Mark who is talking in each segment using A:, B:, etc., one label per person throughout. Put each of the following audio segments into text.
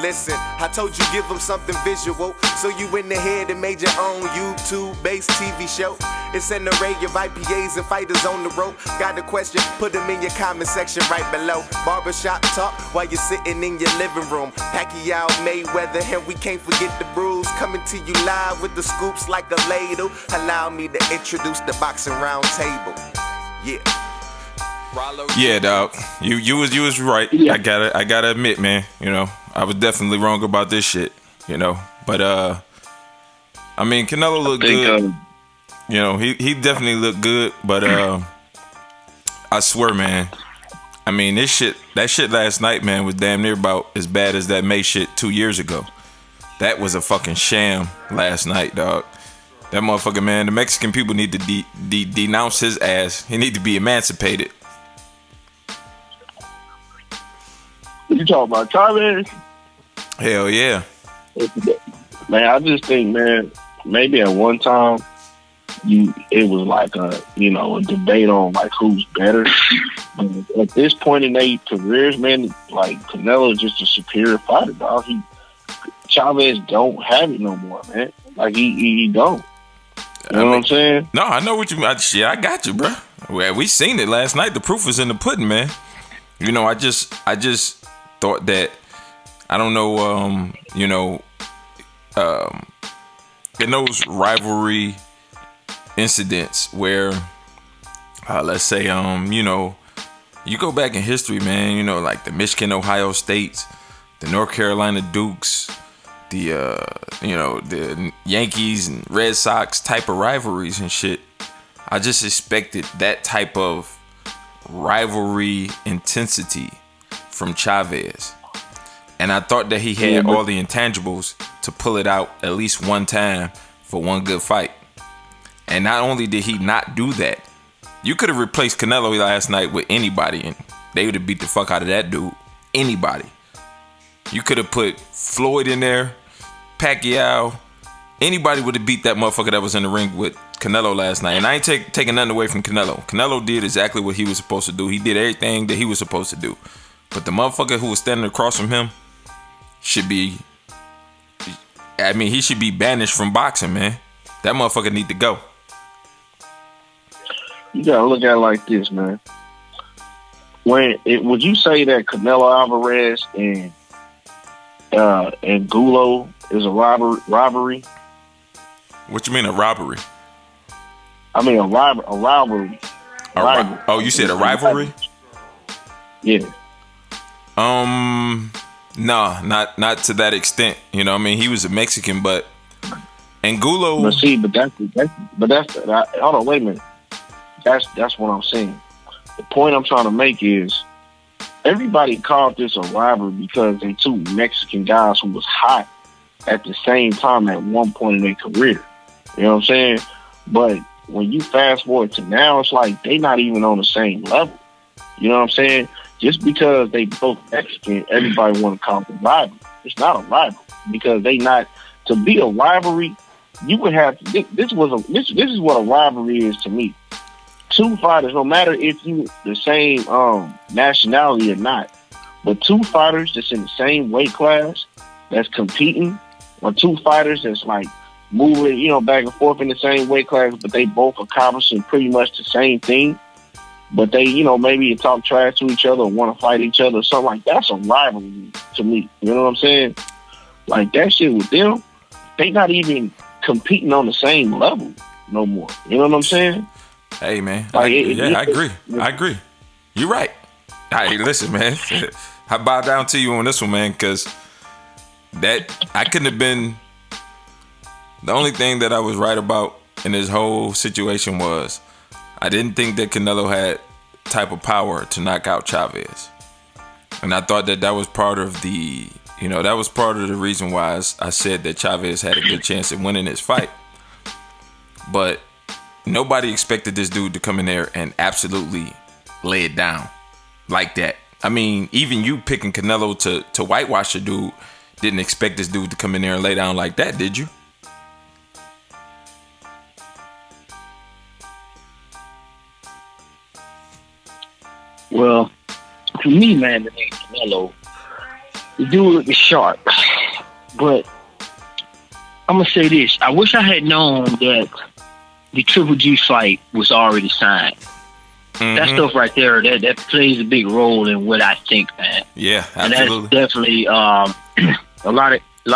A: Listen, I told you give them something visual, so you in the head and made your own YouTube-based TV show. It's an array of IPAs and fighters on the road. Got a question? Put them in your comment section right below. Barbershop talk while you're sitting in your living room. Pacquiao, Mayweather, and we can't forget the bruise. Coming to you live with the scoops like a ladle. Allow me to introduce the boxing round table. Yeah.
B: Yeah, dog. You was right.
C: Yeah.
B: I gotta admit, man. You know, I was definitely wrong about this shit. You know, but I mean, Canelo looked good. You know, he definitely looked good. But I swear, man. I mean, that shit last night, man, was damn near about as bad as that May shit 2 years ago. That was a fucking sham last night, dog. That motherfucker, man. The Mexican people need to denounce his ass. He need to be emancipated.
C: You talking about Chavez?
B: Hell yeah.
C: Man, I just think, man, maybe at one time it was like a debate on like who's better. But at this point in their careers, man, like Canelo is just a superior fighter, dog. Chavez don't have it no more, man. Like he don't. You know what I'm saying?
B: No, I know what you mean. Shit, I got you, bro. Well, we seen it last night. The proof was in the pudding, man. You know, I just thought that, I don't know, in those rivalry incidents where, let's say, you go back in history, man, like the Michigan, Ohio States, the North Carolina Dukes, the Yankees and Red Sox type of rivalries and shit. I just expected that type of rivalry intensity from Chavez. And I thought that he had all the intangibles to pull it out at least one time for one good fight. And not only did he not do that, you could have replaced Canelo last night with anybody and they would have beat the fuck out of that dude. Anybody. You could have put Floyd in there, Pacquiao. Anybody would have beat that motherfucker that was in the ring with Canelo last night. And I ain't taking nothing away from Canelo. Canelo did exactly what he was supposed to do. He did everything that he was supposed to do. But the motherfucker who was standing across from him should be, he should be banished from boxing, man. That motherfucker need to go.
C: You gotta look at it like this, man. Would you say that Canelo Alvarez and Gulo is a robbery?
B: What you mean a robbery?
C: I mean a rivalry.
B: Oh, you said a rivalry?
C: Yeah.
B: No, not to that extent. You know, he was a Mexican, but Angulo.
C: But that's hold on, wait a minute. That's what I'm saying. The point I'm trying to make is everybody called this a rivalry because they two Mexican guys who was hot at the same time at one point in their career. You know what I'm saying? But when you fast forward to now, it's like they not even on the same level. You know what I'm saying? Just because they both Mexican, everybody want to call it a rivalry. It's not a rivalry because they not. To be a rivalry, you would have. This is what a rivalry is to me. Two fighters, no matter if you the same nationality or not, but two fighters that's in the same weight class that's competing, or two fighters that's like moving, back and forth in the same weight class, but they both accomplishing pretty much the same thing. But they, maybe talk trash to each other or want to fight each other or something like that. That's a rivalry to me. You know what I'm saying? Like that shit with them, they not even competing on the same level no more. You know what I'm saying?
B: Hey, man.
C: Like,
B: I agree. You're right. Hey, listen, man. I bow down to you on this one, man, because I couldn't have been. The only thing that I was right about in this whole situation was I didn't think that Canelo had type of power to knock out Chavez. And I thought that was part of the, that was part of the reason why I said that Chavez had a good chance at winning this fight. But nobody expected this dude to come in there and absolutely lay it down like that. Even you picking Canelo to whitewash a dude didn't expect this dude to come in there and lay down like that, did you?
D: Well, to me, man, the name Canelo,
C: The dude is sharp. But I'm gonna say this: I wish I had known that the Triple G fight was already signed. That stuff right there, that plays a big role in what I think, man.
B: Yeah, absolutely.
C: And that's definitely a lot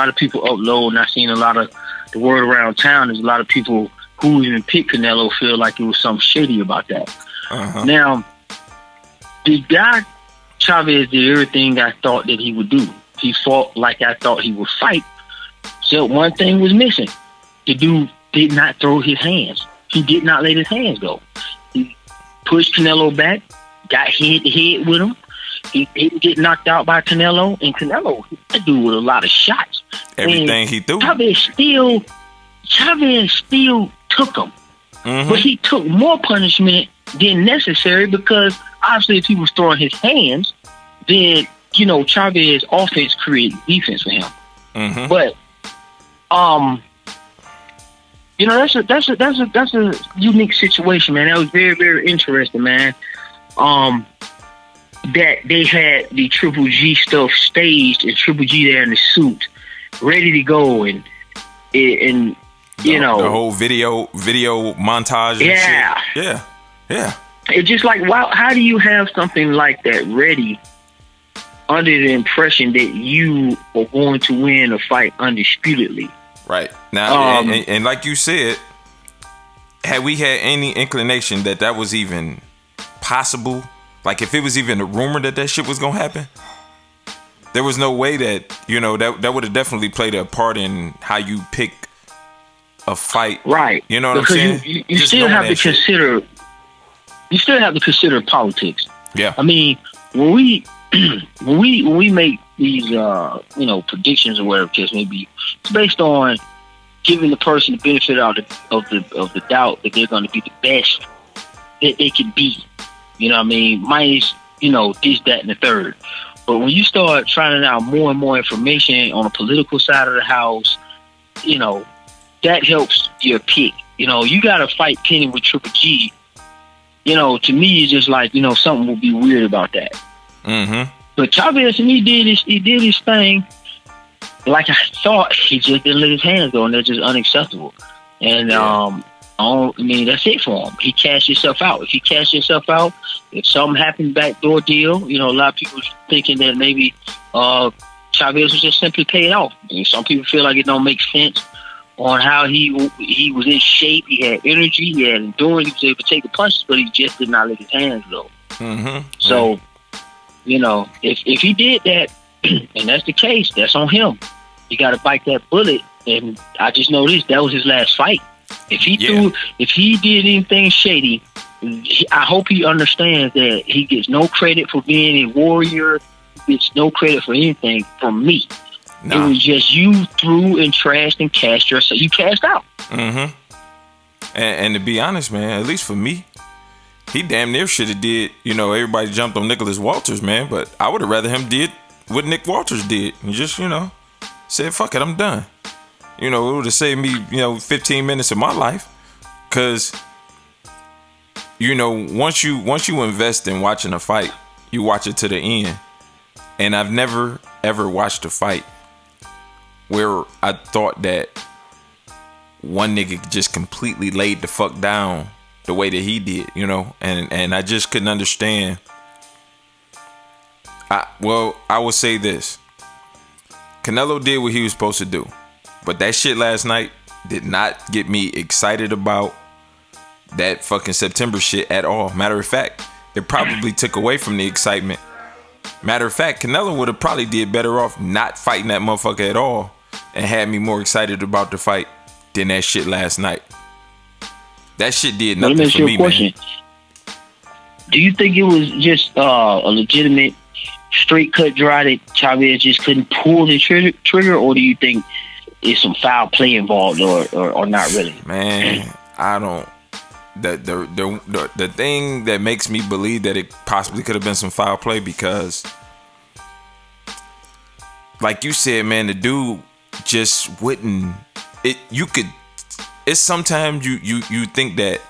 C: of people upload, and I've seen a lot of the word around town. There's a lot of people who even picked Canelo feel like it was something shady about that. Now, the guy Chavez did everything I thought that he would do. He fought like I thought he would fight. So one thing was missing. The dude did not throw his hands. He did not let his hands go. He pushed Canelo back, got head to head with him. He didn't get knocked out by Canelo, and Canelo, that dude with a lot of shots.
B: Everything he threw.
C: Chavez still took him. But he took more punishment than necessary because obviously if he was throwing his hands, then, you know, Chavez offense created defense for him. But you know, that's a unique situation, man. That was very, very interesting, man. That they had the Triple G stuff staged and Triple G there in the suit, ready to go, and you know, the
B: whole video montage. And shit. Yeah.
C: It's just like, wow, how do you have something like that ready under the impression that you are going to win a fight undisputedly?
B: Right. Now, and like you said, had we had any inclination that was even possible, like if it was even a rumor that shit was gonna happen, there was no way that, you know, that would have definitely played a part in how you pick a fight. Right. You know what I'm saying?
C: You still have to consider. You still have to consider politics.
B: Yeah.
C: I mean, when we make these you know, predictions or whatever case may be, it's based on giving the person the benefit of the doubt that they're going to be the best that they can be. You know what I mean? Minus, you know, this, that, and the third. But when you start finding out more and more information on the political side of the house, you know, that helps your pick. You know, you got to fight Penny with Triple G. You know, to me, it's just like, you know, something will be weird about that. But Chavez, and he did his thing. Like I thought, he just didn't let his hands go, and that's just unacceptable. And I mean, that's it for him. He cashed himself out. If he cashed himself out, if something happened, backdoor deal, you know, a lot of people thinking that maybe Chavez was just simply paid off. And some people feel like it don't make sense on how he was in shape. He had energy. He had endurance. He was able to take the punches, but he just did not let his hands go. So, you know, if he did that, and that's the case, that's on him. He got to bite that bullet. And I just know this: that was his last fight. If he did anything shady, I hope he understands that he gets no credit for being a warrior. He gets no credit for anything from me. Nah. It was just you threw and trashed and cast yourself. You cast out.
B: And to be honest, man, at least for me, he damn near should have did. You know, everybody jumped on Nicholas Walters, man, but I would have rather him did what Nick Walters did and just, you know, said, fuck it, I'm done. You know, it would have saved me, you know, 15 minutes of my life. Cause, you know, once you invest in watching a fight, you watch it to the end. And I've never ever watched a fight where I thought that one nigga just completely laid the fuck down the way that he did, you know, and I just couldn't understand. I will say this. Canelo did what he was supposed to do. But that shit last night did not get me excited about that fucking September shit at all. Matter of fact, it probably took away from the excitement. Matter of fact, Canelo would have probably did better off not fighting that motherfucker at all and had me more excited about the fight than that shit last night. That shit did nothing for me, man.
C: Do you think it was just a legitimate straight cut dry that Chavez just couldn't pull the trigger, or do you think it's some foul play involved, or not really?
B: Man, I don't. The thing that makes me believe that it possibly could have been some foul play, because, like you said, man, the dude just wouldn't. It's sometimes you think that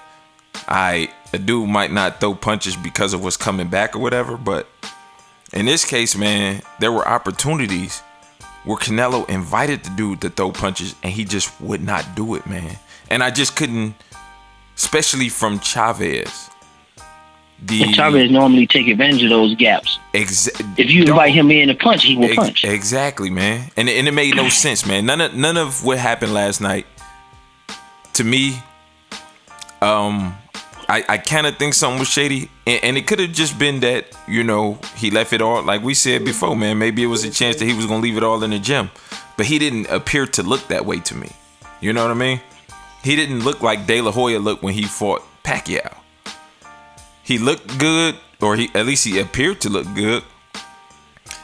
B: a dude might not throw punches because of what's coming back or whatever, but In this case, man, there were opportunities where Canelo invited the dude to throw punches and he just would not do it, man. And I just couldn't, especially from Chavez.
D: Chavez normally take advantage of those gaps. If you invite him in to punch, he will punch.
B: Exactly, man. And it made no sense, man. None of what happened last night, to me, I kind of think something was shady. And it could have just been that, you know, he left it all, like we said before, man. Maybe it was a chance that he was going to leave it all in the gym. But he didn't appear to look that way to me. You know what I mean? He didn't look like De La Hoya looked when he fought Pacquiao. He looked good, or at least he appeared to look good.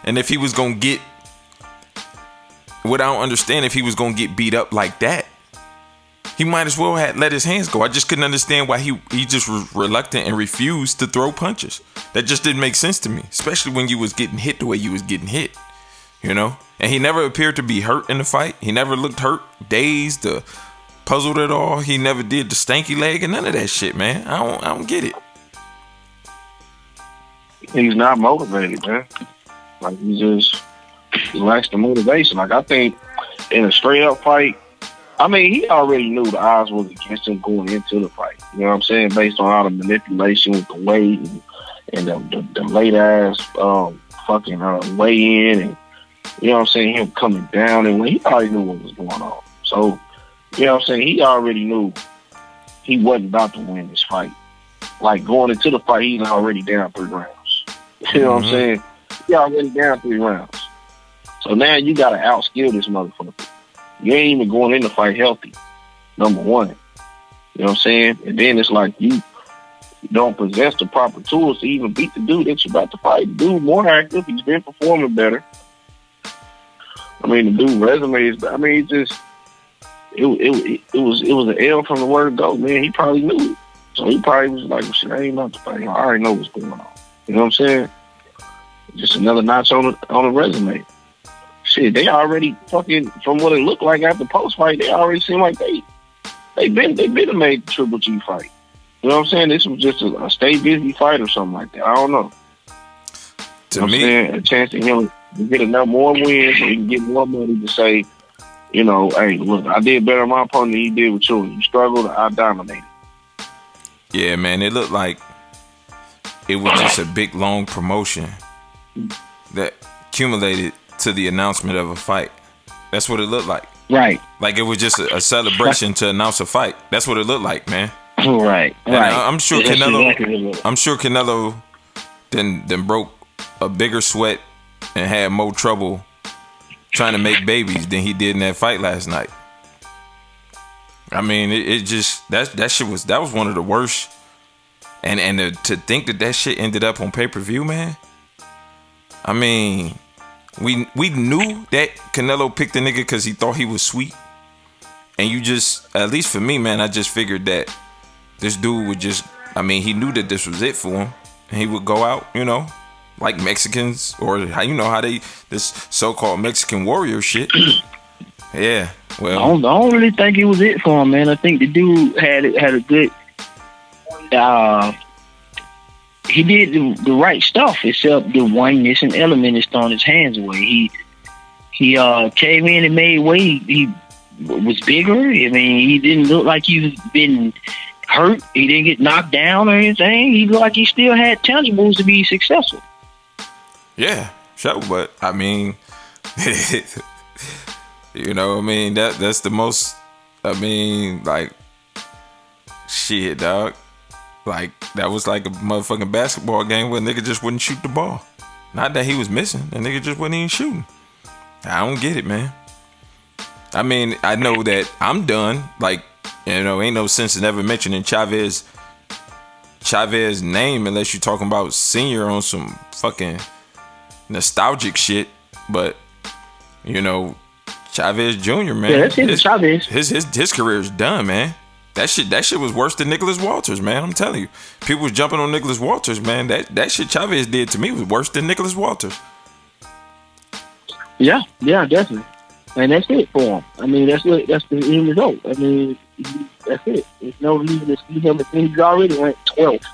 B: And if he was going to get, what I don't understand, if he was going to get beat up like that, he might as well have let his hands go. I just couldn't understand why he just was reluctant and refused to throw punches. That just didn't make sense to me, especially when you was getting hit the way you was getting hit, you know? And he never appeared to be hurt in the fight. He never looked hurt, dazed, puzzled at all. He never did the stanky leg and none of that shit, man. I don't get it.
C: He's not motivated, man. Like, he lacks the motivation. Like, I think in a straight up fight, I mean, he already knew the odds was against him going into the fight. You know what I'm saying? Based on all the manipulation with the weight and the late ass fucking weigh in, and you know what I'm saying, him coming down, and he already knew what was going on. So, you know what I'm saying, he already knew he wasn't about to win this fight. Like, going into the fight, he's already down 3 rounds. You know what I'm saying? He already down 3 rounds. So now you got to outskill this motherfucker. You ain't even going in the fight healthy, number one. You know what I'm saying? And then it's like you don't possess the proper tools to even beat the dude that you're about to fight. The dude more active. He's been performing better. I mean, the dude resume is, I mean, it was an L from the word go, man. He probably knew it. So he probably was like, well, shit, I ain't about to fight him. I already know what's going on. You know what I'm saying? Just another notch on the resume. Shit, they already fucking, from what it looked like after post-fight, they already seem like they been made the Triple G fight. You know what I'm saying? This was just a stay busy fight or something like that. I don't know.
B: To me,
C: a chance to him to get enough more wins so he can get more money to say, you know, hey, look, I did better on my opponent than he did with you. You struggled, I dominated.
B: Yeah, man, it looked like it was just a big, long promotion that accumulated to the announcement of a fight. That's what it looked like.
D: Right.
B: Like it was just a celebration to announce a fight. That's what it looked like, man.
D: Right.
B: And I'm sure Canelo. I'm sure Canelo then broke a bigger sweat and had more trouble trying to make babies than he did in that fight last night. I mean, it just that shit was one of the worst. And to think that shit ended up on pay-per-view, man. I mean, we knew that Canelo picked the nigga because he thought he was sweet. And you just, at least for me, man, I just figured that this dude would just, I mean, he knew that this was it for him. And he would go out, you know, like Mexicans, or you know how this so-called Mexican warrior shit. Yeah, well,
D: I don't really think it was it for him, man. I think the dude had a good. He did the right stuff, except the one missing element is throwing his hands away. He came in and made weight. He was bigger. I mean, he didn't look like he was been hurt. He didn't get knocked down or anything. He looked like he still had tangibles to be successful.
B: Yeah, sure, but I mean, you know, I mean that's the most. I mean, like, shit, dog. Like, that was like a motherfucking basketball game where a nigga just wouldn't shoot the ball. Not that he was missing. The nigga just wasn't even shooting. I don't get it, man. I mean, I know that I'm done. Like, you know, ain't no sense in ever mentioning Chavez name unless you're talking about Senior on some fucking nostalgic shit. But, you know, Chavez Jr., man.
D: Yeah, that's it, Chavez.
B: His career's done, man. That shit was worse than Nicholas Walters, man. I'm telling you. People was jumping on Nicholas Walters, man. That shit Chavez did to me was worse than Nicholas Walters.
D: Yeah, definitely. And that's it for him. I mean, that's the end result. I mean, that's it. There's no reason to see him. He's already ranked 12th.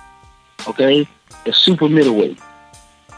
D: Okay? The super middleweight.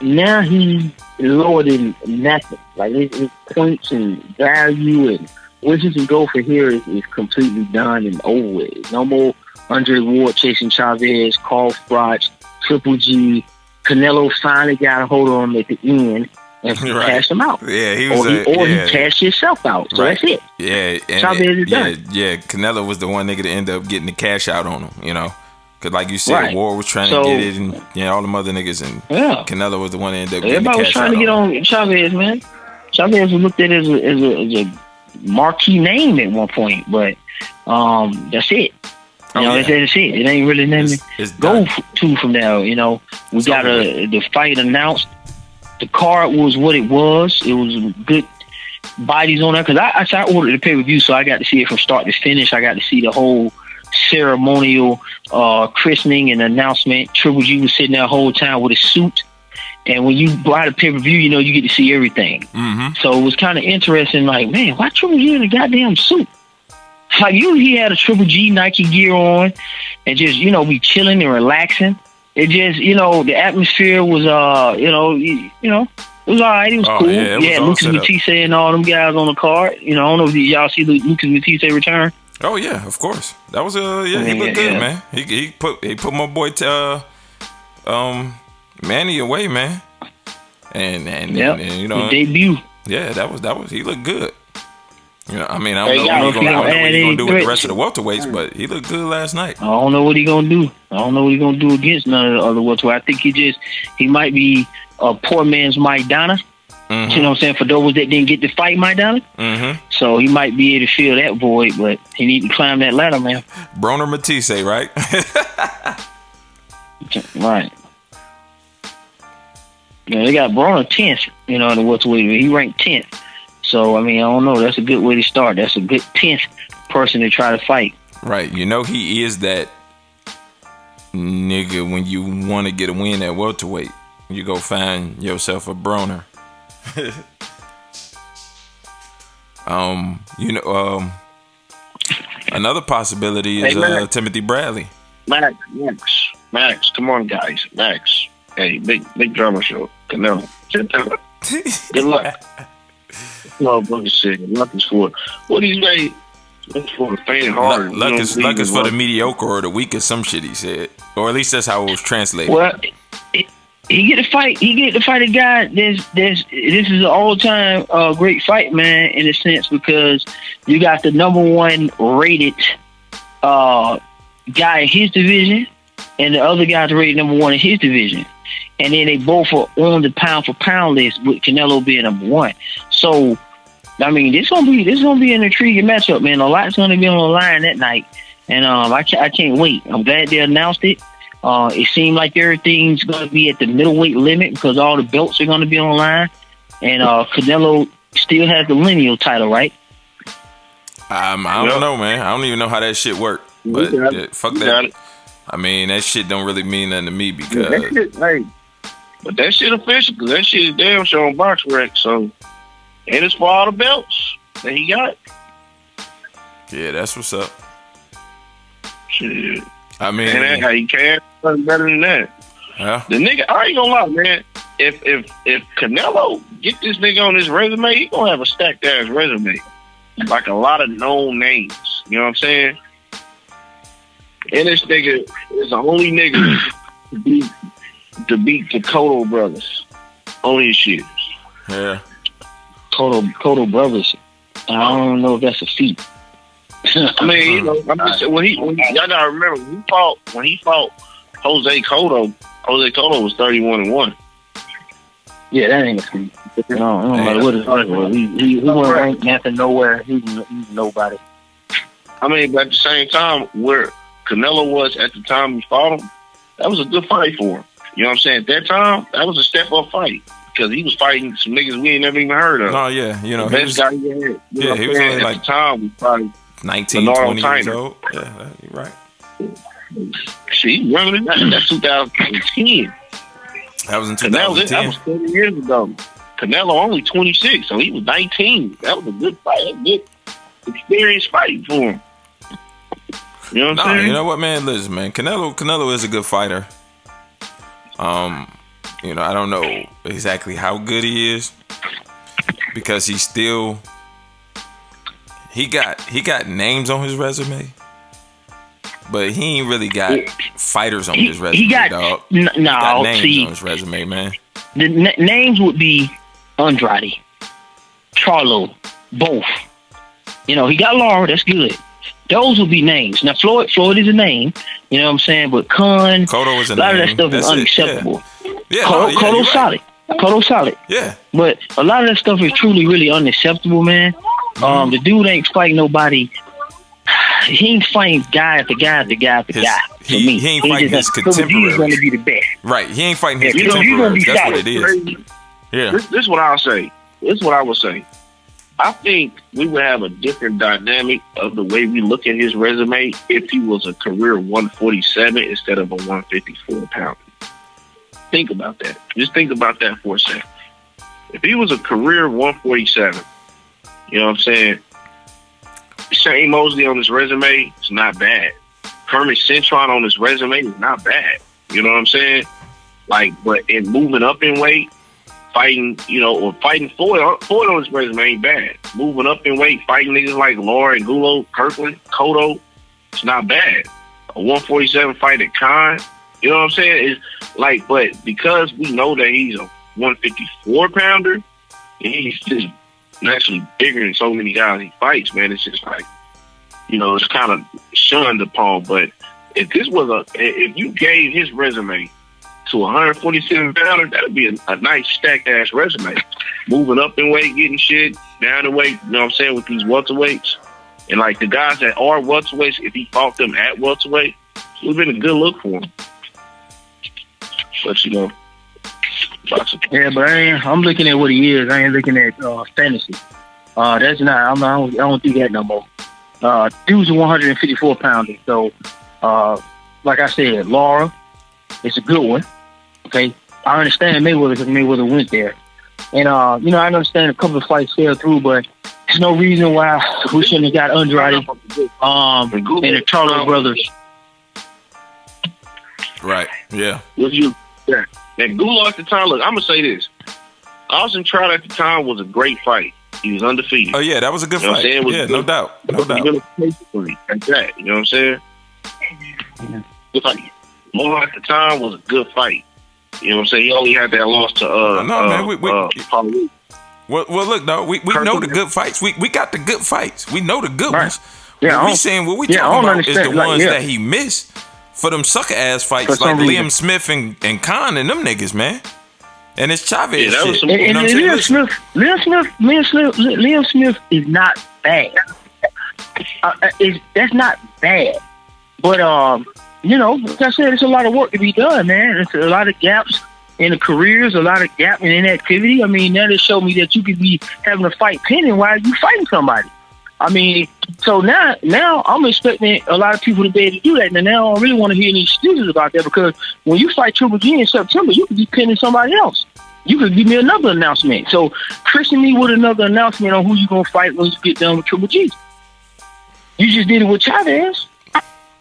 D: now he's lower than nothing. Like his points and value and where he can go for here is completely done and over with. No more Andre Ward chasing Chavez, Carl Froch, Triple G. Canelo finally got a hold on him at the end and cashed him out.
B: Yeah, he
D: was. He cashed himself out. So that's it.
B: Yeah,
D: Chavez is done.
B: Yeah. Canelo was the one nigga to end up getting the cash out on him. You know. Because like you said, Ward was trying to get it, and all them other niggas, and Canelo was the one that ended up getting the cash out.
D: Everybody was trying to get on Chavez, man. Chavez was looked at as a marquee name at one point, but that's it. That's it. It ain't really nothing to go to from there. You know, we got the fight announced. The card was what it was. It was good bodies on there because I ordered the pay-per-view, so I got to see it from start to finish. I got to see the whole ceremonial christening and announcement. Triple G was sitting there the whole time with a suit, and when you buy the pay-per-view, you know you get to see everything. So it was kind of interesting. Like, man, why Triple G in a goddamn suit? Like, usually he had a Triple G Nike gear on and just be chilling and relaxing. It just the atmosphere was it was all right. It was cool. Yeah, Lucas Matisse and all them guys on the card. I don't know if y'all see Lucas Matisse return.
B: Oh yeah, of course. That was he looked good, man. He put my boy Manny away, man. And
D: the debut.
B: Yeah, that was he looked good. I mean, I don't know what he's gonna do with the rest of the welterweights, but he looked good last night.
D: I don't know what he's gonna do. I don't know what he's gonna do against none of the other welterweights. I think he might be a poor man's Maidana. You know what I'm saying? For those that didn't get to fight Maidana. So he might be able to fill that void, but he need to climb that ladder, man.
B: Broner Matisse, right?
D: Right. They got Broner 10th, in the welterweight. He ranked 10th. So, I mean, I don't know. That's a good way to start. That's a good 10th person to try to fight.
B: Right. He is that nigga when you want to get a win at welterweight. You go find yourself a Broner. Another possibility is Timothy Bradley.
C: Max, come on, guys, Max. Hey, big drama show. Canelo, good luck. No, brother said luck is for what do you say? Luck for the faint heart.
B: Luck is for the mediocre or the weak or some shit. He said, or at least that's how it was translated.
D: Well, he get to fight. He get to fight a guy. This is an all-time great fight, man. In a sense, because you got the number one rated guy in his division, and the other guy's rated number one in his division, and then they both are on the pound for pound list with Canelo being number one. So, I mean, this gonna be an intriguing matchup, man. A lot's gonna be on the line that night, and I can't wait. I'm glad they announced it. It seemed like everything's going to be at the middleweight limit because all the belts are going to be on the line. And Canelo still has the lineal title, right?
B: I don't know, man. I don't even know how that shit worked. But fuck that. I mean, that shit don't really mean nothing to me because...
C: But that shit official because that shit is damn sure on Box Rec. So, and it's for all the belts that he got.
B: Yeah, that's what's up.
C: Shit.
B: I mean,
C: and how you can't better than that.
B: Yeah.
C: The nigga, I ain't gonna lie, man. If Canelo get this nigga on his resume, he gonna have a stacked ass resume, like a lot of known names. You know what I'm saying? And this nigga is the only nigga to beat the Cotto brothers. Only shit.
B: Yeah.
D: Cotto brothers. I don't know if that's a feat.
C: I mean, I'm just saying, y'all gotta remember when he fought Jose Cotto was 31-1.
D: Yeah, that ain't a feat. No matter what his rank was. He wasn't ranked nothing nowhere. He's nobody.
C: I mean, but at the same time, where Canelo was at the time he fought him, that was a good fight for him. You know what I'm saying? At that time, that was a step up fight. Because he was fighting some niggas we ain't never even heard of.
B: Oh, yeah.
C: The best guy he had.
B: He was only
C: at the time was probably
B: 19, 20 years old. Yeah, you're right.
C: Shit, he younger than that. That's 2010.
B: That was in 2010.
C: That was 30 years ago. Canelo only 26, so he was 19. That was a good fight. A good experience fighting for him. You know what I'm saying?
B: You know what, man? Listen, man. Canelo is a good fighter. I don't know exactly how good he is because he got names on his resume, but he ain't really got fighters on his resume. He got names on his resume, man.
D: The names would be Andrade, Charlo, both. He got Lara, that's good. Those would be names. Now, Floyd is a name, you know what I'm saying? But
B: Cotto is a
D: lot
B: name.
D: of that stuff is unacceptable.
B: Yeah,
D: Cotto's solid. Cotto's solid.
B: Yeah.
D: But a lot of that stuff is truly, really unacceptable, man. The dude ain't fighting nobody. He ain't fighting guy after guy after guy after guy.
B: He ain't fighting his contemporaries.
D: He's going to be the best.
B: Right. He ain't fighting his contemporaries. That's what it is. Yeah.
C: This is what I'll say. This is what I would say. I think we would have a different dynamic of the way we look at his resume if he was a career 147 instead of a 154 pounder. Think about that. Just think about that for a second. If he was a career 147, you know what I'm saying? Shane Mosley on his resume is not bad. Kermit Cintron on his resume is not bad. You know what I'm saying? But in moving up in weight, fighting, or fighting Floyd on his resume ain't bad. Moving up in weight, fighting niggas like Laura and Gulo, Kirkland, Cotto, it's not bad. A 147 fight at Khan, you know what I'm saying? It's but because we know that he's a 154 pounder, and he's just naturally bigger than so many guys he fights, man, it's just it's kind of shunned upon. But if you gave his resume to 147 pounder, that'd be a nice stacked ass resume. Moving up in weight, getting shit down in weight, you know what I'm saying, with these welterweights. And the guys that are welterweights, if he fought them at welterweight, it would have been a good look for him. But yeah, but I'm looking at what he is. I ain't looking at fantasy. That's not. I don't do that no more. Dude's a 154 pounder. So, like I said, Laura, it's a good one. Okay, I understand Mayweather because Mayweather went there, and I understand a couple of fights fell through, but there's no reason why we shouldn't have got Andrade, and the Charlo brothers.
B: Right. Yeah.
C: And Gulo at the time, look, I'm gonna say this: Austin Trout at the time was a great fight. He was undefeated.
B: Oh yeah, that was a good fight. Yeah, no doubt.
C: No doubt. Like that, you know what I'm saying? Good fight. Laura at the time was a good fight. You know what I'm saying? He only had that loss to
B: man. Well, look, dog. We know the good fights. We got the good fights. We know the good ones.
D: Yeah,
B: what we saying what we talking about is the ones that he missed for them sucker ass fights like Liam Smith and Khan and them niggas, man. And it's Chavez shit.
D: Liam Smith is not bad. That's not bad. But like I said, it's a lot of work to be done, man. It's a lot of gaps in the careers, a lot of gap in inactivity. I mean, that just showed me that you could be having a fight pending while you fighting somebody. I mean, so now I'm expecting a lot of people to be able to do that. And now I don't really want to hear any excuses about that, because when you fight Triple G in September, you could be pinning somebody else. You could give me another announcement. So christen me with another announcement on who you're going to fight when you get done with Triple G. You just did it with Chavez.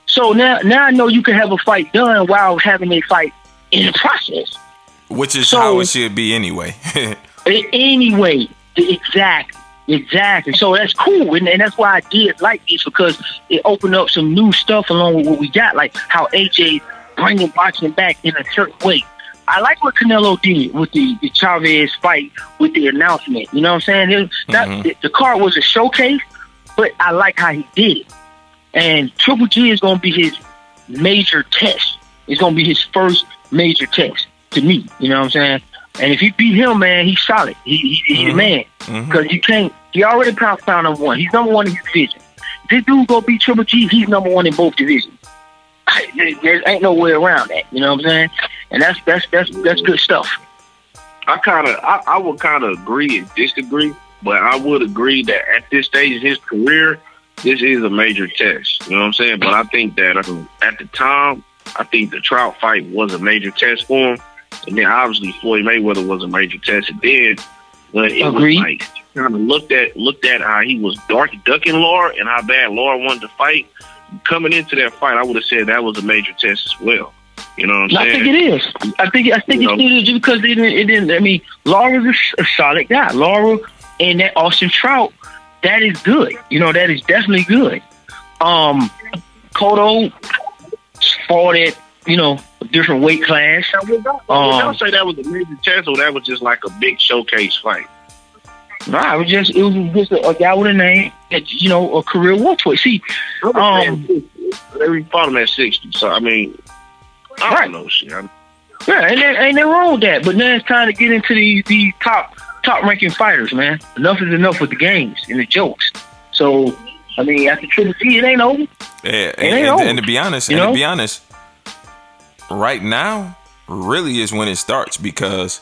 D: So now I know you can have a fight done while having a fight in the process.
B: Which is how it should be anyway.
D: Anyway, exactly. So that's cool, and that's why I did like this, because it opened up some new stuff along with what we got, like how AJ bringing boxing back in a certain way. I like what Canelo did with the Chavez fight with the announcement. You know what I'm saying? The card was a showcase, but I like how he did it. And Triple G is going to be his major test. It's going to be his first major test to me. You know what I'm saying? And if you beat him, man, he's solid. He's the man. Because you can't. He already pound number one. He's number one in his division. If this dude go beat Triple G, he's number one in both divisions. There ain't no way around that. You know what I'm saying? And that's good stuff.
C: I would kind of agree and disagree, but I would agree that at this stage of his career, this is a major test. You know what I'm saying? But I think that at the time, I think the Trout fight was a major test for him. And then obviously Floyd Mayweather was a major test. And then when it was like kind of looked at how he was ducking Laura and how bad Laura wanted to fight. Coming into that fight, I would have said that was a major test as well. You know what I'm saying?
D: I think it is. I think it still is just because it didn't. I mean, Laura's a solid guy. Laura and that Austin Trout, that is good. You know, that is definitely good. Cotto fought at, you know, a different weight class.
C: Y'all say that was a major test, or that was just like a big showcase fight?
D: Nah, it was just a guy with a name, that, you know, a career welterweight. See,
C: they fought him at 60. So I mean, I don't know shit.
D: Yeah, ain't nothing wrong with that. But now it's time to get into the top ranking fighters, man. Enough is enough with the games and the jokes. So I mean, after Triple G, it ain't over.
B: Yeah,
D: over.
B: And to be honest, right now really is when it starts, because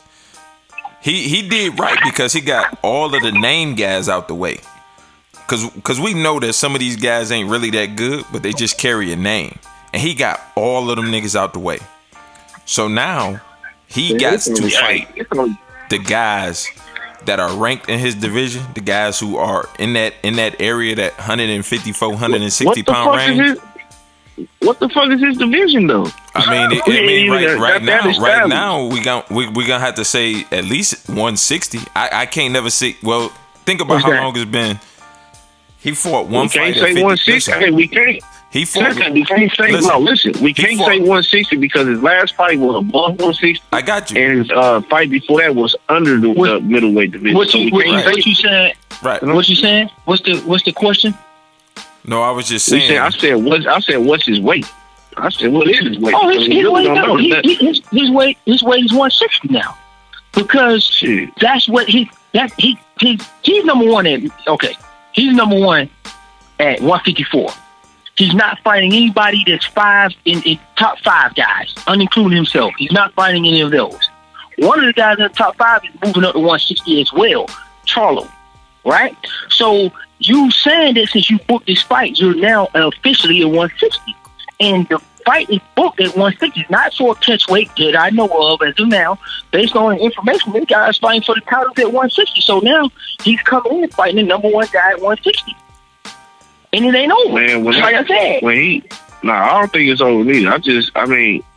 B: he did right because he got all of the name guys out the way. Cause we know that some of these guys ain't really that good, but they just carry a name. And he got all of them niggas out the way. So now he got to fight the guys that are ranked in his division, the guys who are in that area, that 154, 160 pound range.
C: What the fuck is his division though?
B: I mean, right now we gonna have to say at least 160. I can't never see. Well, think about how long it's been. He fought one fight at 50.
C: 160. Hey, we can't.
B: He fought.
C: We can't say We can't say 160 because his last fight was above 160.
B: I got you.
C: And his fight before that was under the middleweight division.
D: What you saying?
B: Right.
D: What you saying? What's the question?
B: No, I was just saying.
C: I said what's his weight? I said what is his weight?
D: Oh, his weight is 160 now, because that's what he's number one at. Okay, he's number one at 154. He's not fighting anybody that's in top 5 guys, unincluding himself. He's not fighting any of those. One of the guys in the top 5 is moving up to 160 as well, Charlo, right? So you saying that since you booked this fight, you're now officially at 160. And the fight is booked at 160. It's not for a catch weight that I know of as of now. Based on information, this guy's fighting for the titles at 160. So now he's coming in fighting the number one guy at 160. And it ain't over.
C: Man,
D: like I said.
C: I don't think it's over either.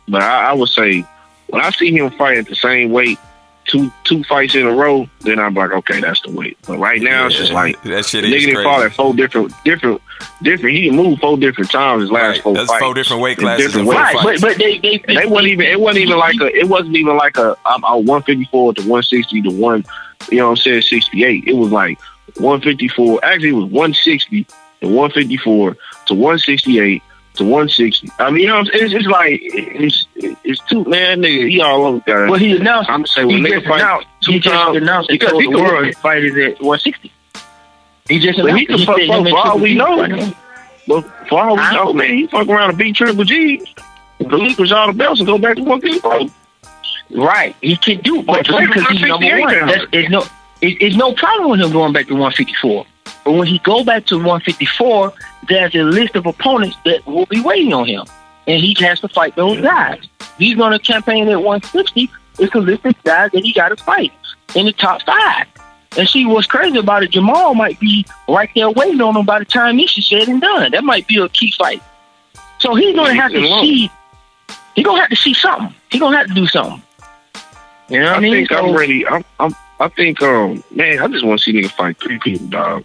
C: But I would say, when I see him fight at the same weight, two fights in a row, then I'm like, okay, that's the weight. But right now, it's just like,
B: that shit is
C: nigga done fought at 4 different. He moved 4 different times his last 4 fights.
B: That's 4 different weight classes.
C: But it wasn't even like a 154 to 160 to 1. You know what I'm saying? 68. It was like 154. Actually, it was 160 to 154 to 168 to 160. I mean, you know, it's like it's too, man. Nigga, he all over there.
D: Well, he announced.
C: I'm saying when nigga fight 2 times,
D: announced and told the world his fight is at 160. He just announced.
C: For all we know, man, he fuck around and beat Triple G, relinquish all the belts and go back to 154.
D: Right, he can do, but because he's number one, it's no problem with him going back to 154. But when he go back to 154, there's a list of opponents that will be waiting on him, and he has to fight those guys. He's going to campaign at 160. It's a list of guys that he got to fight in the top 5. And see, what's crazy about it, Jamal might be right there waiting on him by the time this is said and done. That might be a key fight. So he's going to have to see. He's going to have to see something. He's going to have to do something. You know what I mean?
C: Think I'm ready. I think, man, I just want to see nigga fight 3 people, dog.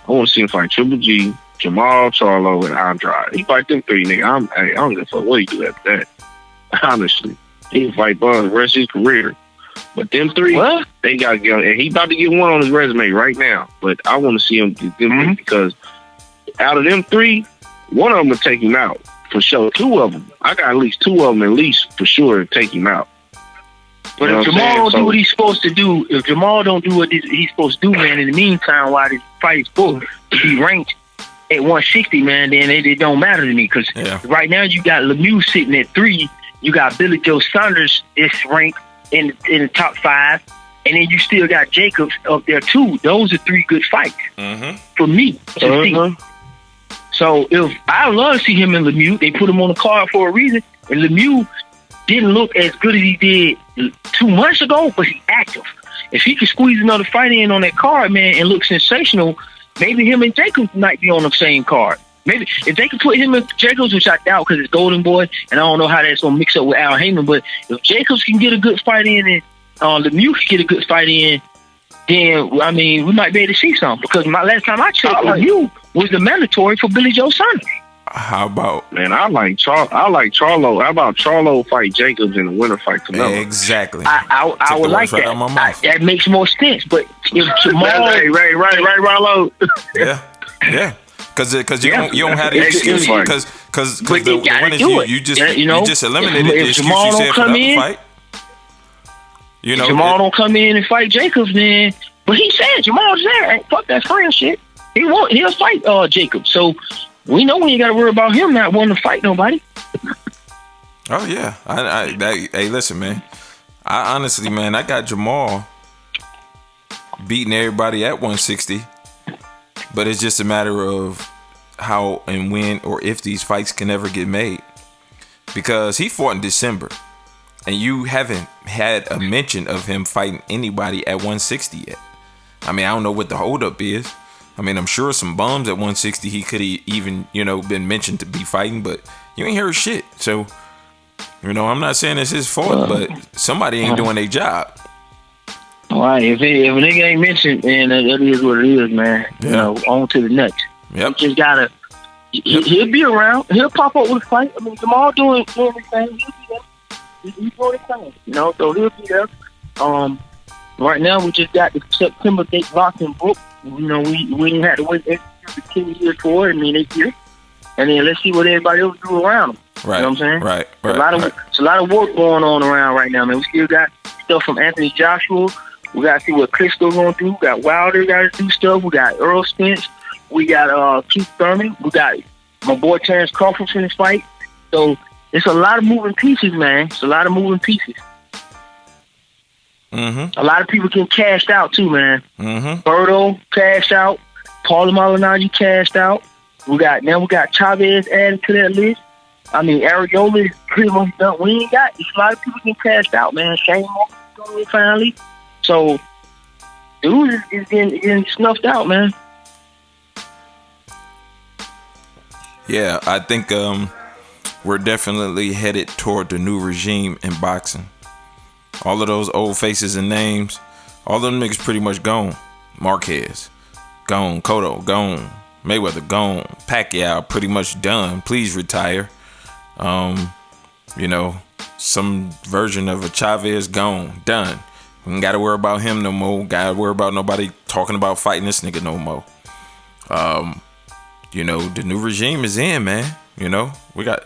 C: I want to see him fight Triple G, Jamal, Charlo, and Andrade. He fight them 3, nigga. I don't give a fuck what he do after that. Honestly, he can fight Buzz the rest of his career. But them 3, they got to get, and he about to get one on his resume right now. But I want to see him get them because out of them 3, one of them will take him out for sure. 2 of them, I got at least 2 of them at least for sure to take him out.
D: But if Jamal don't do what he's supposed to do, if Jamal don't do what he's supposed to do, man, in the meantime, while this fight is booked to be ranked at 160, man, then it don't matter to me. Because right now you got Lemieux sitting at 3. You got Billy Joe Saunders is ranked in the top 5. And then you still got Jacobs up there, too. Those are 3 good fights for me to see. So if I love to see him and Lemieux, they put him on the card for a reason. And Lemieux didn't look as good as he did 2 months ago, but he's active. If he could squeeze another fight in on that card, man, and look sensational, maybe him and Jacobs might be on the same card. Maybe if they could put him in Jacobs, which I doubt because it's Golden Boy, and I don't know how that's gonna mix up with Al Heyman. But if Jacobs can get a good fight in and Lemieux can get a good fight in, then I mean we might be able to see something. Because my last time I checked, Lemieux was the mandatory for Billy Joe Saunders.
B: How about?
C: Man, I like Charlo. How about Charlo fight Jacobs in the winter fight Canelo?
B: Exactly.
D: I would like that. That makes more sense. But if tomorrow,
C: right, Rollo.
B: Yeah. Because you don't have the excuse. Because the one is you just eliminated the excuse you said for the fight. You know,
D: Jamal don't come in and fight Jacobs, man. But he said Jamal's there. Ain't fuck that friend shit. He'll fight Jacobs. So we know we ain't got to worry about him not wanting to fight nobody.
B: Oh yeah. Hey, listen, man. I honestly, man, I got Jamal beating everybody at 160. But it's just a matter of how and when or if these fights can ever get made. Because he fought in December. And you haven't had a mention of him fighting anybody at 160 yet. I mean, I don't know what the holdup is. I mean, I'm sure some bums at 160 he could have even, been mentioned to be fighting. But you ain't heard shit. So, I'm not saying it's his fault. But somebody ain't doing their job.
D: All right, if a nigga ain't mentioned, man, that is what it is, man.
B: Yeah.
D: On to the next.
B: Yep.
D: You just gotta. He'll be around. He'll pop up with a fight. I mean, Jamal doing his thing. He'll be there. He's doing his thing. So he'll be there. Right now we just got the September date locked and booked. We didn't have to wait 10 years for it. I mean, 8 years. And then let's see what everybody else do around them.
B: Right.
D: You know what I'm saying?
B: Right.
D: It's a lot of work going on around right now, man. We still got stuff from Anthony Joshua. We got to see what Klitschko going to do. We got Wilder got to do stuff. We got Earl Spence. We got Keith Thurman. We got my boy Terrence Crawford in this fight. So it's a lot of moving pieces, man. It's a lot of moving pieces.
B: Mm-hmm.
D: A lot of people can cash out too, man.
B: Mm-hmm.
D: Berto cashed out. Paulo Malignaggi cashed out. We got Chavez added to that list. I mean, Ariola is pretty much done. We ain't got. A lot of people can cash out, man. Shane Moore finally. So, dude is getting snuffed out, man.
B: Yeah, I think we're definitely headed toward the new regime in boxing. All of those old faces and names, all of them niggas pretty much gone. Marquez, gone. Cotto, gone. Mayweather, gone. Pacquiao, pretty much done. Please retire. Some version of a Chavez, gone. Done. We ain't gotta worry about him no more. Gotta worry about nobody talking about fighting this nigga no more. The new regime is in, man. We got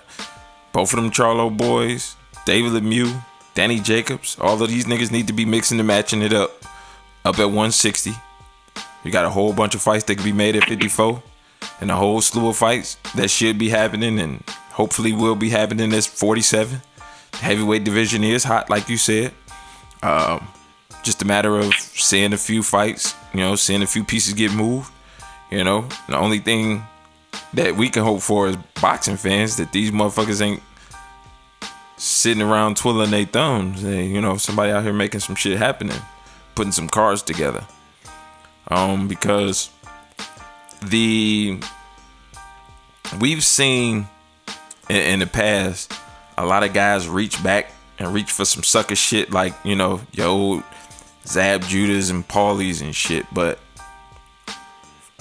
B: both of them Charlo boys, David Lemieux, Danny Jacobs. All of these niggas need to be mixing and matching it up at 160. You got a whole bunch of fights that could be made at 54, and a whole slew of fights that should be happening and hopefully will be happening at 47. The heavyweight division is hot, like you said. Just a matter of seeing a few fights, seeing a few pieces get moved. The only thing that we can hope for as boxing fans that these motherfuckers ain't sitting around twiddling their thumbs. Somebody out here making some shit happening, putting some cards together. Because we've seen in the past a lot of guys reach back and reach for some sucker shit like, your old Zab Judas and Paulies and shit. But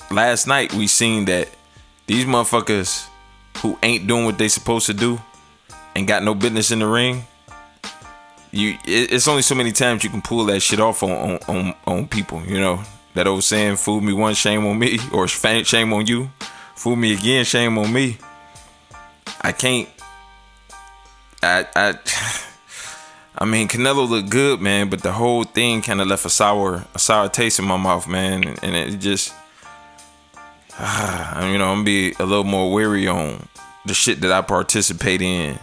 B: last night we seen that these motherfuckers who ain't doing what they supposed to do and got no business in the ring, it's only so many times you can pull that shit off on people. That old saying, fool me once, shame on me, or shame on you. Fool me again, shame on me. I can't. I mean, Canelo looked good, man, but the whole thing kind of left a sour taste in my mouth, man, and it just, I'm gonna be a little more wary on the shit that I participate in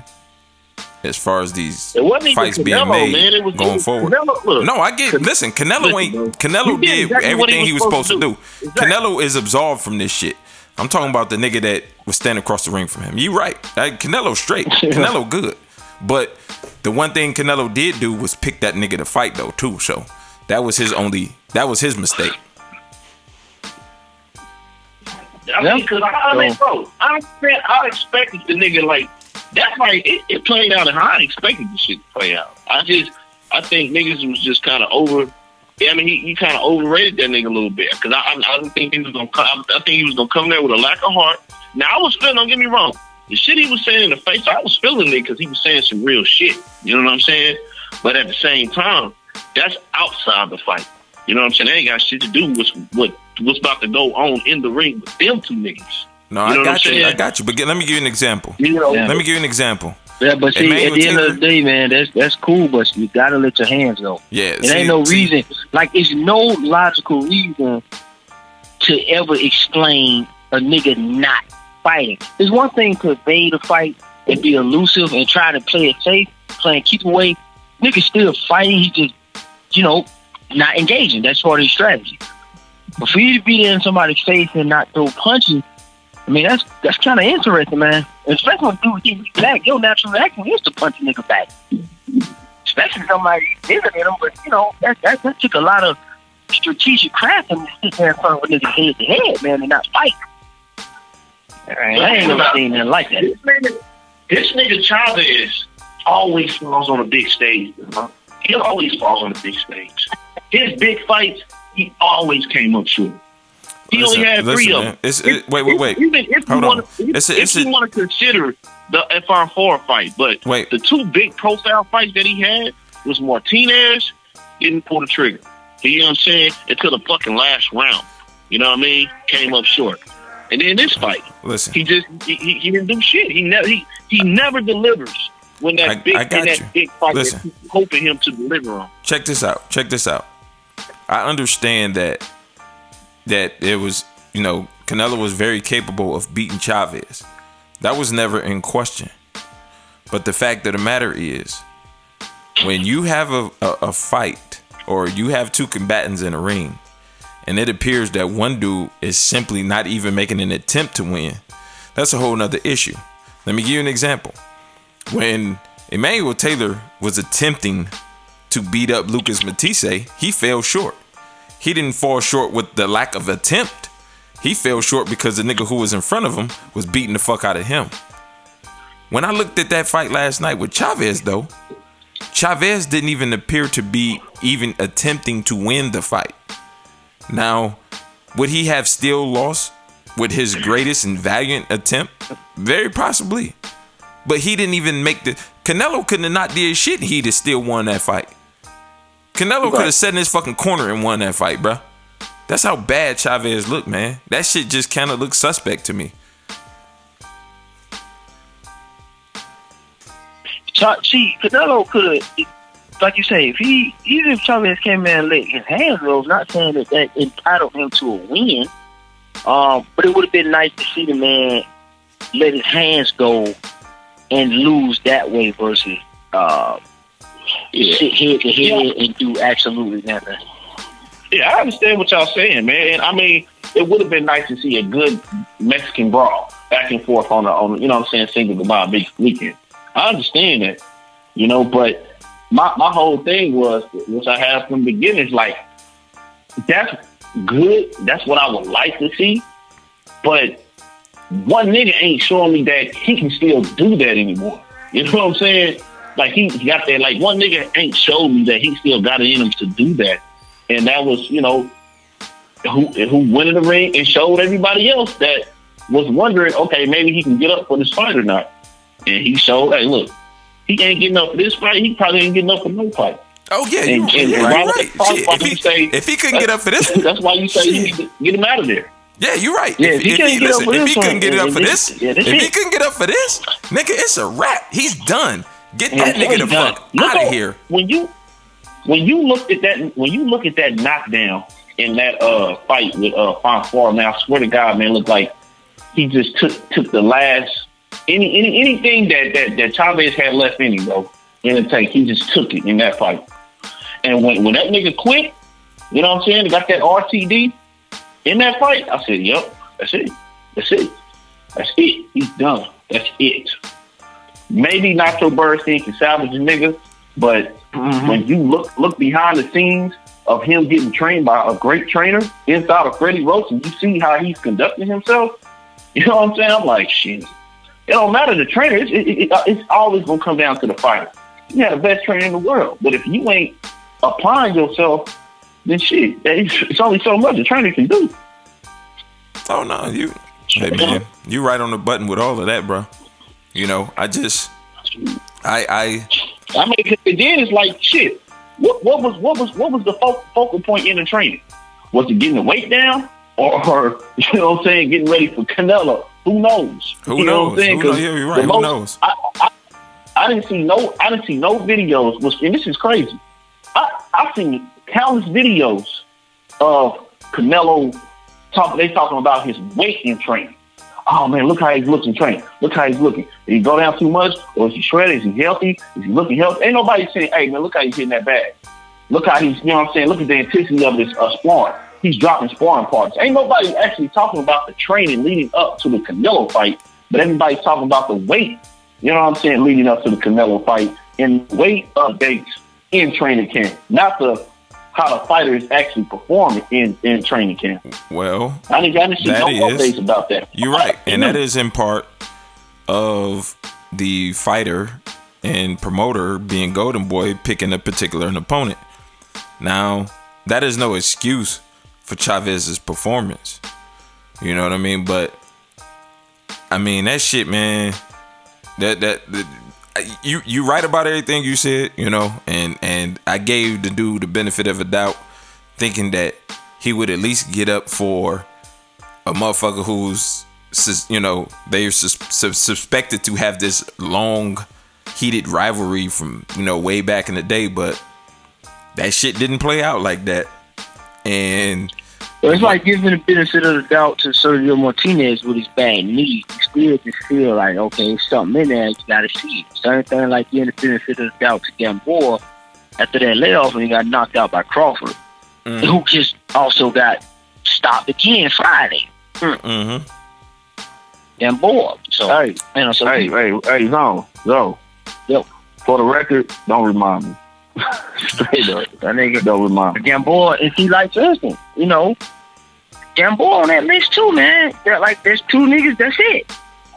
B: as far as these fights being made going forward. No, I get. Listen, Canelo did everything he was supposed to do. Exactly. Canelo is absolved from this shit. I'm talking about the nigga that was standing across the ring from him. You right. Canelo straight. Canelo good. But the one thing Canelo did do was pick that nigga to fight though too. So that was his mistake.
C: I mean, because I expected the nigga like that fight. It played out how I expected the shit to play out. I think niggas was just kind of over. Yeah, I mean, he kind of overrated that nigga a little bit because I didn't think he was gonna come. I think he was gonna come there with a lack of heart. Now I was feeling. Don't get me wrong. The shit he was saying in the face, I was feeling it because he was saying some real shit. You know what I'm saying? But at the same time, that's outside the fight. You know what I'm saying? They ain't got shit to do with what's about to go on in the ring with them two niggas.
B: No,
C: you know
B: I got you. But let me give you an example.
C: Let
B: me give you an example.
D: Yeah, but see, at the end of the day, man, that's cool, but you gotta let your hands go.
B: Yeah,
D: it ain't no reason. Like, it's no logical reason to ever explain a nigga not fighting. It's one thing to evade a fight and be elusive and try to play it safe, playing keep away. Nigga still fighting. He just, not engaging. That's part of his strategy. But for you to be there in somebody's face and not throw punches, I mean, that's kind of interesting, man. Especially when dude getting back, your natural reaction is to punch a nigga back. Especially somebody bigger than him, but that took a lot of strategic craft to sit there in front of a nigga head to head, man, and not fight. I ain't never seen nothing like that.
C: This nigga Chavez always falls on a big stage. He always falls on a big stage. His big fights, he always came up short. He only had 3 of them.
B: Wait.
C: Even if you want to consider the FR4 fight, but the 2 big pro-style fights that he had was Martinez didn't pull the trigger. You know what I'm saying? Until the fucking last round. You know what I mean? Came up short. And then this fight, he didn't do shit. He never delivers when that big fight that people hoping him to deliver on.
B: Check this out. I understand that it was, Canelo was very capable of beating Chavez. That was never in question. But the fact of the matter is, when you have a fight or you have 2 combatants in a ring, and it appears that one dude is simply not even making an attempt to win, that's a whole nother issue. Let me give you an example. When Emmanuel Taylor was attempting to beat up Lucas Matisse, he fell short. He didn't fall short with the lack of attempt. He fell short because the nigga who was in front of him was beating the fuck out of him. When I looked at that fight last night with Chavez, though, Chavez didn't even appear to be even attempting to win the fight. Now, would he have still lost with his greatest and valiant attempt? Very possibly. But he didn't even make Canelo couldn't have not did shit. He'd have still won that fight. Canelo could have sat in his fucking corner and won that fight, bro. That's how bad Chavez looked, man. That shit just kind of looks suspect to me.
D: See, Canelo could have, like you say, even if Chavez came in and let his hands go, not saying that entitled him to a win, but it would have been nice to see the man let his hands go and lose that way versus sit head to head and do absolutely nothing.
C: Yeah, I understand what y'all saying, man. And I mean, it would have been nice to see a good Mexican brawl back and forth on you know what I'm saying, single goodbye big weekend. I understand that, but my whole thing was, which I had from the beginning, is like, that's good. That's what I would like to see. But one nigga ain't showing me that he can still do that anymore. You know what I'm saying? Like, he got that, like, one nigga ain't showed me that he still got it in him to do that. And that was, who went in the ring and showed everybody else that was wondering, okay, maybe he can get up for this fight or not. And he showed, hey, look, he ain't getting up for this fight. He probably ain't getting up for no fight.
B: Oh, yeah, you're right. If he couldn't get up for this one.
C: That's why you say you need to get him out of there.
B: Yeah, you're right.
D: Yeah, if he couldn't get up
B: for this, nigga, it's a wrap. He's done. Get that nigga the fuck out of here.
C: When you look at that knockdown in that fight with Fonfara, man, I swear to God, man, looked like he just took the last anything that Chavez had left in him, bro, in the tank. He just took it in that fight. And when that nigga quit, you know what I'm saying, got that RTD in that fight, I said, yep, that's it. He's done. That's it. Maybe Nacho Burstein can salvage a nigga, but when you look behind the scenes of him getting trained by a great trainer inside of Freddie Roach, and you see how he's conducting himself, You know what I'm saying? I'm like, shit. It don't matter the trainer. It's always gonna come down to the fighter. You have the best trainer in the world, but if you ain't applying yourself, then shit, it's only so much the trainer can do.
B: Oh no, hey man, you right on the button with all of that, bro. You know, I mean,
C: cause then it's like shit. What was the focal point in the training? Was it getting the weight down, or you know what I'm saying, getting ready for Canelo? Who knows?
B: Who knows? Who knows? Yeah, you're right. Who knows?
C: I didn't see no videos. And this is crazy. I've seen countless videos of Canelo they talking about his weight in training. Oh man, look how he looks in training. Look how he's looking. Did he go down too much? Or is he shredded? Is he healthy? Is he looking healthy? Ain't nobody saying, hey man, look how he's hitting that bag. Look how he's, you know what I'm saying? Look at the intensity of this sparring. He's dropping sparring parts. Ain't nobody actually talking about the training leading up to the Canelo fight, but everybody's talking about the weight, you know what I'm saying, leading up to the Canelo fight, and weight updates in training camp, not how the fighter is actually performing in training camp.
B: Well,
C: I didn't see no updates about that.
B: You're right, and that is in part of the fighter and promoter being Golden Boy picking a particular opponent. Now, that is no excuse for Chavez's performance. You know what I mean? But I mean that shit, man. That you right about everything you said, you know, and I gave the dude the benefit of a doubt, thinking that he would at least get up for a motherfucker who's, you know, they're suspected to have this long, heated rivalry from, you know, way back in the day, but that shit didn't play out like that. And
D: it's like giving the benefit of the doubt to Sergio Martinez with his bad knee. You still just feel like, okay, there's something in there, you gotta see it. Same thing like giving the benefit of the doubt to Gamboa after that layoff when he got knocked out by Crawford, who just also got stopped again Friday. Gamboa. So, hey,
C: Zone.
D: Yep.
C: For the record, don't remind me. Straight up. That nigga don't remind me.
D: Gamboa, if he like Justin, you know, Gamboa on that list too, man. Like, there's two niggas, that's it.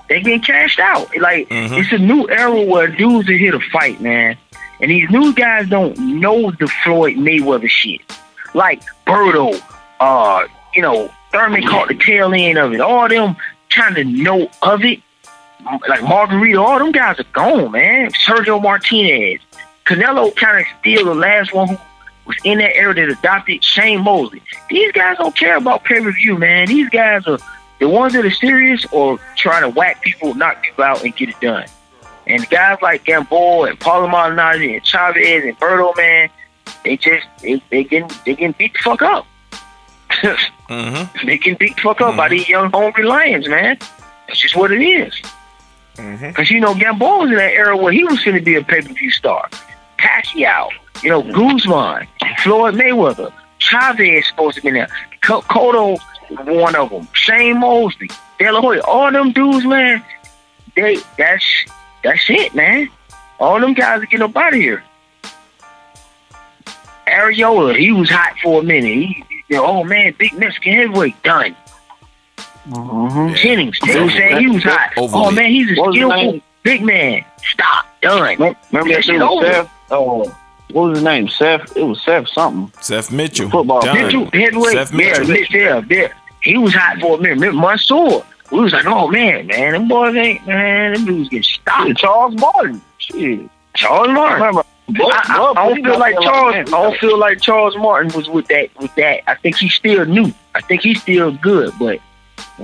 D: They getting cashed out. Like, it's a new era where dudes are here to fight, man. And these new guys don't know the Floyd Mayweather shit. Like, Berto, you know, Thurman caught the tail end of it. All them trying to know of it. Like, Margarito, all them guys are gone, man. Sergio Martinez. Canelo kind of still the last one who was in that era that adopted Shane Mosley. These guys don't care about pay-per-view, man. These guys are the ones that are serious or trying to whack people, knock people out, and get it done. And guys like Gamboa and Paulo Maldonado and Chavez and Berto, man, they getting beat the fuck up. They getting beat the fuck up by these young hungry lions, man. That's just what it is. Because, you know, Gamboa was in that era where he was going to be a pay-per-view star. Pacquiao, you know, Guzman, Floyd Mayweather, Chavez supposed to be there. Cotto, one of them. Shane Mosley, De La Hoya, all them dudes, man. That's it, man. All them guys are getting up out of here. Areola, he was hot for a minute. Oh man, big Mexican heavyweight, done. Jennings, they were saying he was hot. Oh man, he's a skillful big man. Stop, done.
C: Remember that shit was Seth? Oh, what was his name? Seth? It was Seth something.
B: Seth Mitchell.
C: Football.
D: Mitchell, heavyweight.
B: Seth Mitchell.
D: Yeah. He was hot for a minute. Remember Mansour? We was like, oh man, them boys ain't, man, them dudes getting stopped.
C: Yeah, Charles Martin. Shit.
D: Charles Martin. I don't feel like Charles Martin was with that. I think he's still new. I think he's still good, but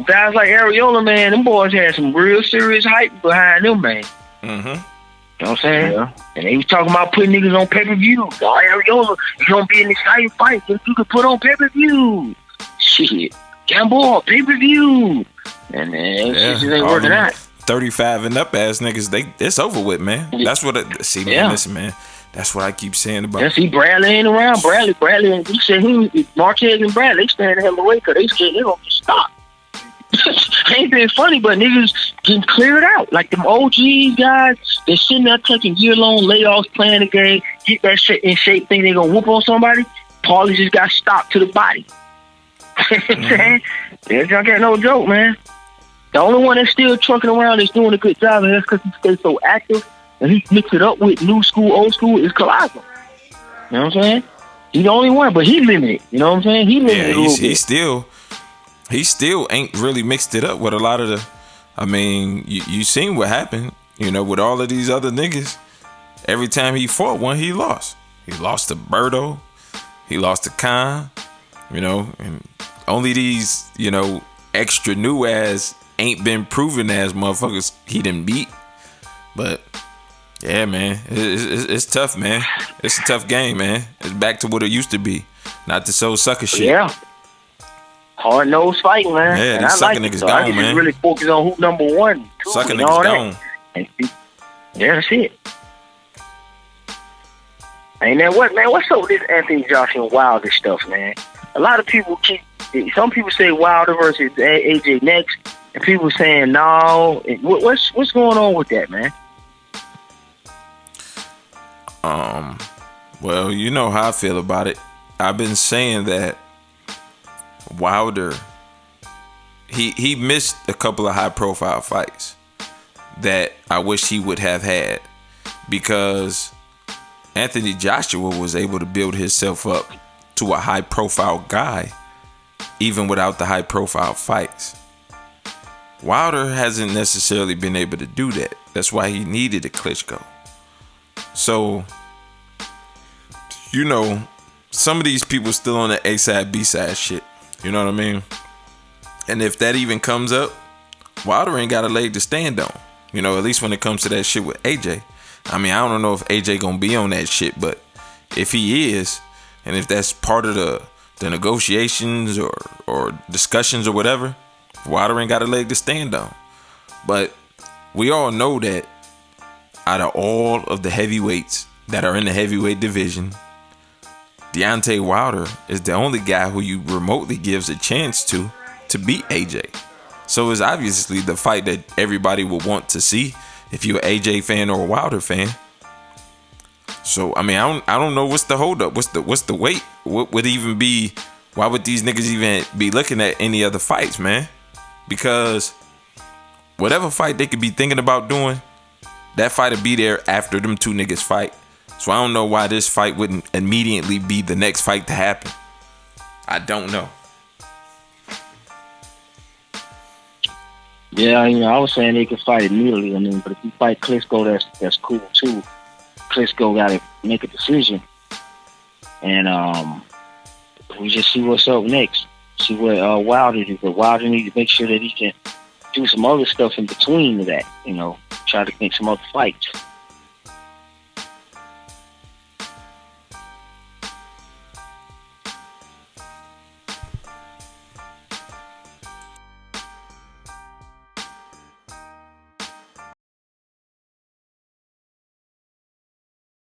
D: guys like Areola, man, them boys had some real serious hype behind them, man. You know what I'm saying? Yeah. And they was talking about putting niggas on pay-per-view. Oh, Areola, it's gonna be an exciting fight that you can put on pay-per-view. Shit. Gamboa, pay-per-view. And man, shit just ain't working out.
B: 35 and up ass niggas, it's over with, man. That's what listen, man. That's what I keep saying about.
D: Yeah, see, Bradley ain't around. Bradley, and he said Marquez and Bradley, they stand the hell away because they scared they're gonna get stopped. Ain't been funny, but niggas getting cleared out. Like them OGs guys, they're sitting there taking year-long layoffs, playing the game, get that shit in shape, think they gonna whoop on somebody. Paulie just got stopped to the body. That junk ain't no joke, man. The only one that's still trucking around is doing a good job, and that's because he stays so active and he mix it up with new school, old school, is Colossal. You know what I'm saying? He's the only one, but he limited. You know what I'm saying? He limited a little bit.
B: He still ain't really mixed it up with a lot of the. I mean, you seen what happened, you know, with all of these other niggas. Every time he fought one, he lost. He lost to Birdo. He lost to Khan. You know, and only these, you know, extra new ass ain't been proven as motherfuckers he didn't beat. But yeah, man, it's tough, man. It's a tough game, man. It's back to what it used to be, not the soul sucker shit.
D: Yeah. Hard nosed fighting, man.
B: Yeah,
D: and
B: these
D: I
B: sucker
D: like
B: niggas
D: it, so
B: gone,
D: I just
B: man.
D: really focus on who number one. Two,
B: Sucker
D: and
B: niggas
D: all
B: gone.
D: that. And yeah, that's it. And then what, man? What's up with this Anthony Joshua and Wilder stuff, man? A lot of people some people say Wilder versus AJ next, and people saying no. What's going on with that, man?
B: Well, you know how I feel about it. I've been saying that Wilder, he missed a couple of high profile fights that I wish he would have had, because Anthony Joshua was able to build himself up to a high profile guy even without the high profile fights. Wilder hasn't necessarily been able to do that. That's why he needed a Klitschko. So, you know, some of these people still on the A-side, B-side shit. You know what I mean? And if that even comes up, Wilder ain't got a leg to stand on. You know, at least when it comes to that shit with AJ. I mean, I don't know if AJ gonna be on that shit, but if he is, and if that's part of the negotiations or discussions or whatever, Wilder ain't got a leg to stand on. But we all know that out of all of the heavyweights that are in the heavyweight division, Deontay Wilder is the only guy who you remotely gives a chance to beat AJ. So it's obviously the fight that everybody will want to see if you're an AJ fan or a Wilder fan. So I mean, I don't know what's the holdup. What's the wait? What would even be? Why would these niggas even be looking at any other fights, man? Because whatever fight they could be thinking about doing, that fight will be there after them two niggas fight. So I don't know why this fight wouldn't immediately be the next fight to happen. I don't know.
D: Yeah, you know, I was saying they could fight immediately. I mean, but if you fight Klitschko, that's cool too. Klitschko got to make a decision, and we just see what's up next. See what Wilder do. But Wilder needs to make sure that he can do some other stuff in between that. You know, try to make some other fights.